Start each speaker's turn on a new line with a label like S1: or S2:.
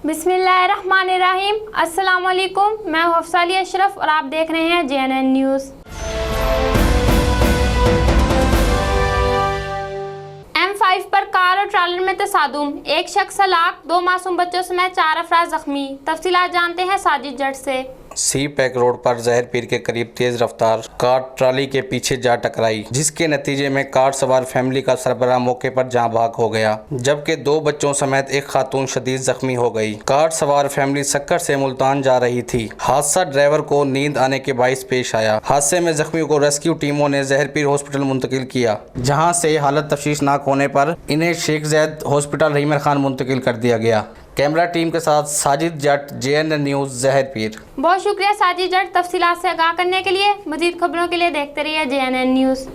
S1: बिस्मिल्लाहिर्रहमानिर्रहीम। अस्सलाम वालेकुम। मैं हूं अफसाली अशरफ और आप देख रहे हैं JNN न्यूज़। M5 पर कार और ट्रॉलर में तसादुम, एक शख्स हलाक, 2 मासूम बच्चों समेत 4 अफराद जख्मी। तफसीलात जानते हैं साजिद जट से।
S2: सी पैक रोड पर जहर पीर के करीब तेज रफ्तार कार ट्राली के पीछे जा टकराई, जिसके नतीजे में कार सवार फैमिली का सरबराह मौके पर जाँ भाग हो गया, जबकि 2 बच्चों समेत एक खातून शदीद जख्मी हो गई। कार सवार फैमिली सक्कर से मुल्तान जा रही थी। हादसा ड्राइवर को नींद आने के बाइस पेश आया। हादसे में जख्मियों को रेस्क्यू टीमों ने जहर पीर हॉस्पिटल मुंतकिल किया, जहाँ से हालत तशवीशनाक होने पर इन्हें शेख ज़ैद हॉस्पिटल रहीमर खान मुंतकिल कर दिया गया। कैमरा टीम के साथ साजिद जट, JNN न्यूज़, जहर पीर।
S1: बहुत शुक्रिया साजिद जट तफसीलात से आगाह करने के लिए। मज़ीद खबरों के लिए देखते रहिए JNN न्यूज़।